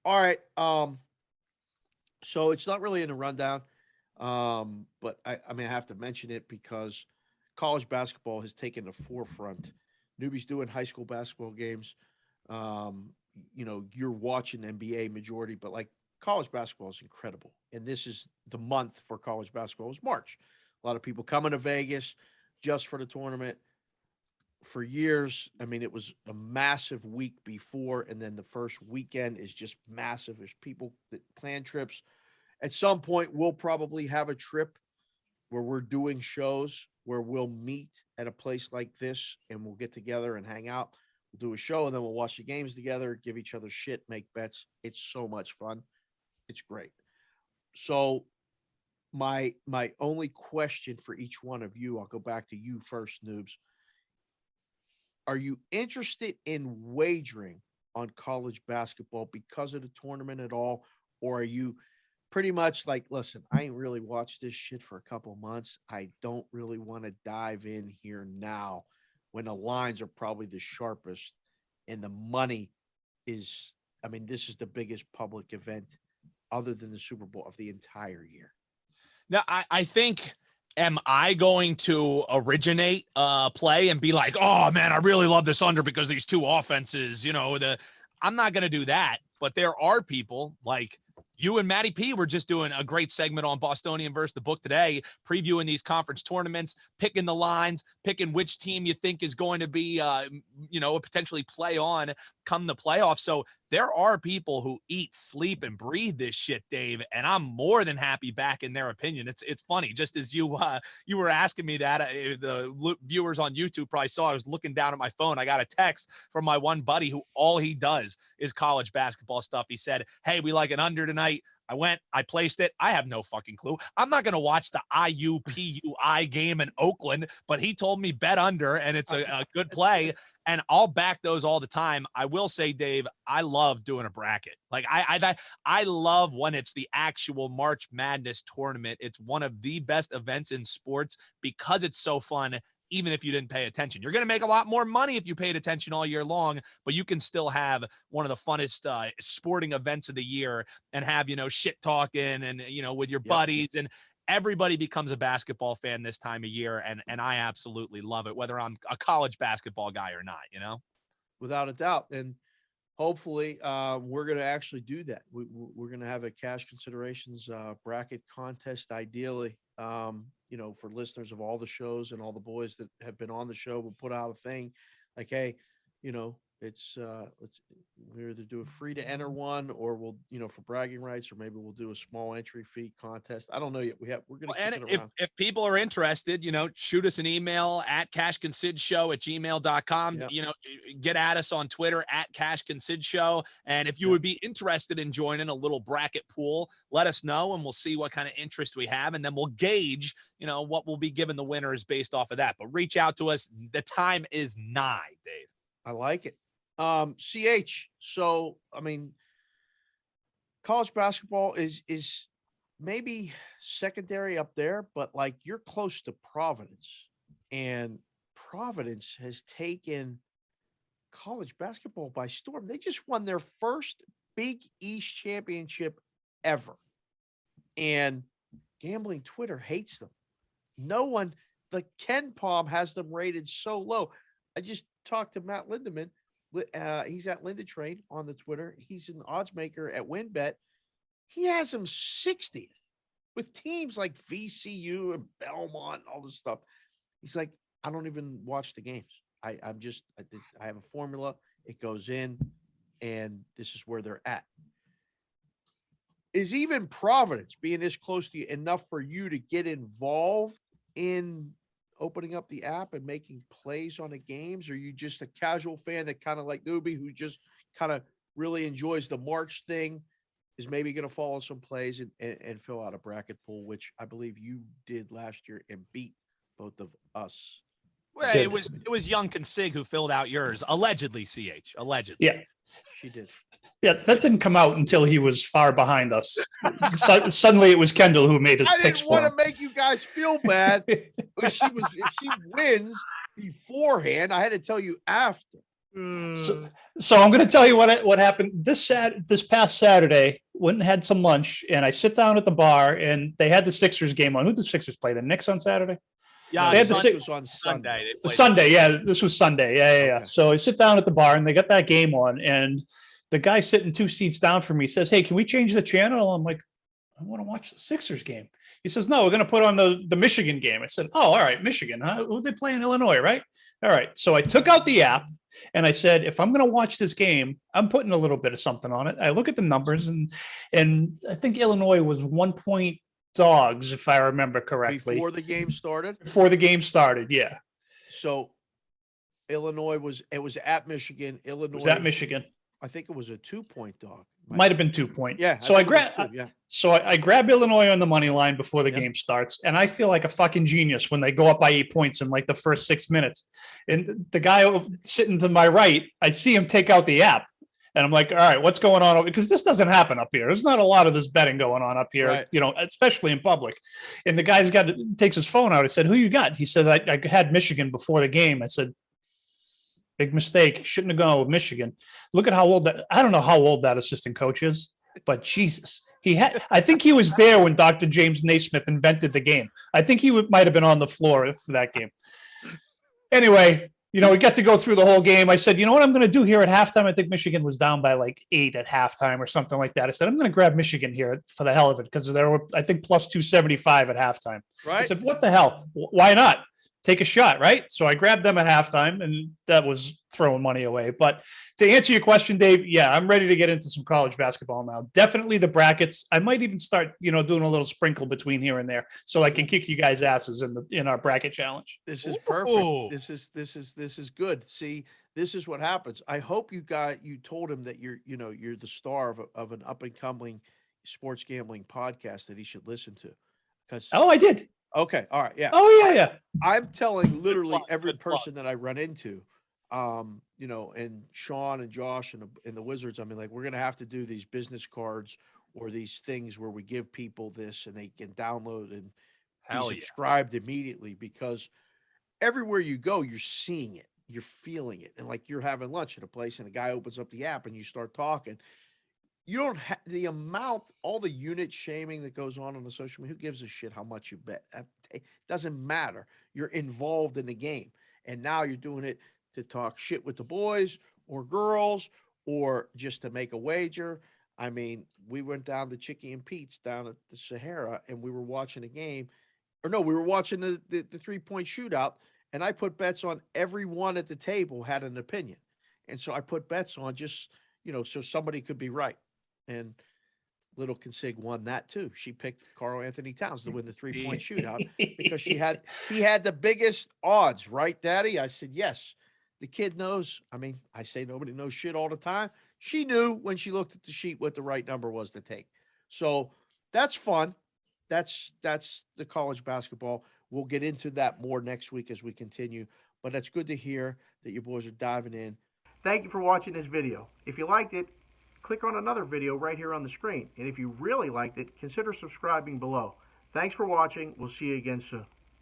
All right. So it's not really in the rundown, but I mean I have to mention it because college basketball has taken the forefront. Newbies doing high school basketball games. Um, you're watching NBA majority, but like college basketball is incredible, and this is the month for college basketball is March. A lot of people coming to Vegas just for the tournament for years. I mean, it was a massive week before, and then the first weekend is just massive. There's people that plan trips. At some point, we'll probably have a trip where we're doing shows where we'll meet at a place like this and we'll get together and hang out. We'll do a show and then we'll watch the games together, give each other shit, make bets. It's so much fun. It's great. So my only question for each one of you, I'll go back to you first, noobs. Are you interested in wagering on college basketball because of the tournament at all? Or are you pretty much like, listen, I ain't really watched this shit for a couple months. I don't really want to dive in here now when the lines are probably the sharpest and the money is, I mean, this is the biggest public event other than the Super Bowl of the entire year. Now, I think, am I going to originate play and be like, oh man, I really love this under because these two offenses, I'm not going to do that. But there are people like you and Matty P were just doing a great segment on Bostonian versus the book today, previewing these conference tournaments, picking the lines, picking which team you think is going to be, potentially play on come the playoffs. So there are people who eat, sleep, and breathe this shit, Dave, and I'm more than happy back in their opinion. It's funny, just as you were asking me that, the viewers on YouTube probably saw I was looking down at my phone. I got a text from my one buddy who all he does is college basketball stuff. He said, "Hey, we like an under tonight." I went, I placed it. I have no fucking clue. I'm not going to watch the IUPUI game in Oakland, but he told me bet under, and it's a good play. And I'll back those all the time. I will say, Dave, I love doing a bracket. Like I love when it's the actual March Madness tournament. It's one of the best events in sports because it's so fun. Even if you didn't pay attention, you're going to make a lot more money if you paid attention all year long, but you can still have one of the funnest sporting events of the year and have, shit talking and, with your buddies, and everybody becomes a basketball fan this time of year. And I absolutely love it, whether I'm a college basketball guy or not. Without a doubt. And hopefully we're going to actually do that. We're going to have a cash considerations bracket contest, ideally, for listeners of all the shows, and all the boys that have been on the show will put out a thing like, hey, we either do a free to enter one, or we'll, for bragging rights, or maybe we'll do a small entry fee contest. I don't know yet. We're going to and keep it around. if people are interested, shoot us an email at cashconsidshow@gmail.com. Get at us on Twitter at cashconsidshow. And if you would be interested in joining a little bracket pool, let us know, and we'll see what kind of interest we have. And then we'll gauge, what we'll be giving the winners based off of that. But reach out to us. The time is nigh, Dave. I like it. CH. So, I mean, college basketball is maybe secondary up there, but like you're close to Providence, and Providence has taken college basketball by storm. They just won their first Big East championship ever. And gambling Twitter hates them. No one, like Ken Palm, has them rated so low. I just talked to Matt Lindemann. He's at Lindetrain on the Twitter. He's an odds maker at WinBet. He has them 60th with teams like VCU and Belmont and all this stuff. He's like, I don't even watch the games. I have a formula. It goes in, and this is where they're at. Is even Providence being this close to you enough for you to get involved in opening up the app and making plays on the games? Or are you just a casual fan that kind of like Newbie, who just kind of really enjoys the March thing, is maybe going to follow some plays and fill out a bracket pool, which I believe you did last year and beat both of us. Well, it was Young Consig who filled out yours, allegedly, CH, allegedly. Yeah, she did. Yeah, that didn't come out until he was far behind us. Suddenly it was Kendall who made his picks for him. I didn't want to make you guys feel bad. If she wins beforehand, I had to tell you after. So I'm going to tell you what happened this past Saturday. Went and had some lunch, and I sit down at the bar, and they had the Sixers game on. Who did the Sixers play? The Knicks on Saturday? Yeah, They had the the Knicks was on Sunday. Sunday. Yeah, this was Sunday. Yeah. Okay. So I sit down at the bar, and they got that game on, and the guy sitting 2 seats down from me says, "Hey, can we change the channel?" I'm like, "I want to watch the Sixers game." He says, "No, we're going to put on the Michigan game." I said, "Oh, all right, Michigan, huh? Who they play in Illinois, right?" All right. So I took out the app and I said, if I'm going to watch this game, I'm putting a little bit of something on it. I look at the numbers, and I think Illinois was 1-point dogs, if I remember correctly. Before the game started? Before the game started, yeah. So Illinois was at Michigan. Illinois It was at Michigan. I think it was a 2-point dog. Might have been 2-point. Yeah. So I grabbed. Yeah. So I grab Illinois on the money line before the game starts, and I feel like a fucking genius when they go up by 8 points in like the first 6 minutes. And the guy sitting to my right, I see him take out the app, and I'm like, "All right, what's going on?" Because this doesn't happen up here. There's not a lot of this betting going on up here, right. You know, especially in public. And the guy's takes his phone out. I said, "Who you got?" He said, I had Michigan before the game." I said, "Big mistake. Shouldn't have gone with Michigan. Look at how old I don't know how old that assistant coach is, but Jesus, I think he was there when Dr. James Naismith invented the game. I think he might have been on the floor for that game." Anyway, you know, we got to go through the whole game. I said, "You know what I'm going to do here at halftime?" I think Michigan was down by like 8 at halftime or something like that. I said, "I'm going to grab Michigan here for the hell of it," because there were, I think, plus 275 at halftime. Right. I said, "What the hell? Why not? Take a shot," right? So I grabbed them at halftime, and that was throwing money away. But to answer your question, Dave, yeah, I'm ready to get into some college basketball now. Definitely the brackets. I might even start, you know, doing a little sprinkle between here and there, so I can kick you guys' asses in our bracket challenge. This is perfect. Ooh. This is good. See, this is what happens. I hope you told him that you're the star of an up and coming sports gambling podcast that he should listen to. Because I did. Okay, all right, yeah. Oh yeah. I'm telling literally every good plug. person that I run into, you know, and Sean and Josh and the Wizards. I mean, like, we're gonna have to do these business cards or these things where we give people this and they can download and Hell be yeah. subscribed immediately, because everywhere you go, you're seeing it, you're feeling it, and like you're having lunch at a place and a guy opens up the app and you start talking. You don't have the amount, all the unit shaming that goes on the social media. Who gives a shit how much you bet? It doesn't matter. You're involved in the game. And now you're doing it to talk shit with the boys or girls or just to make a wager. I mean, we went down to Chicky and Pete's down at the Sahara and we were watching a game. Or no, we were watching the 3-point shootout. And I put bets on everyone at the table had an opinion. And so I put bets on just, you know, so somebody could be right. And Little Consig won that too. She picked Karl Anthony Towns to win the 3-point shootout because he had the biggest odds, right, Daddy? I said, yes. The kid knows. I mean, I say nobody knows shit all the time. She knew when she looked at the sheet what the right number was to take. So that's fun. That's the college basketball. We'll get into that more next week as we continue. But it's good to hear that you boys are diving in. Thank you for watching this video. If you liked it, click on another video right here on the screen. And if you really liked it, consider subscribing below. Thanks for watching. We'll see you again soon.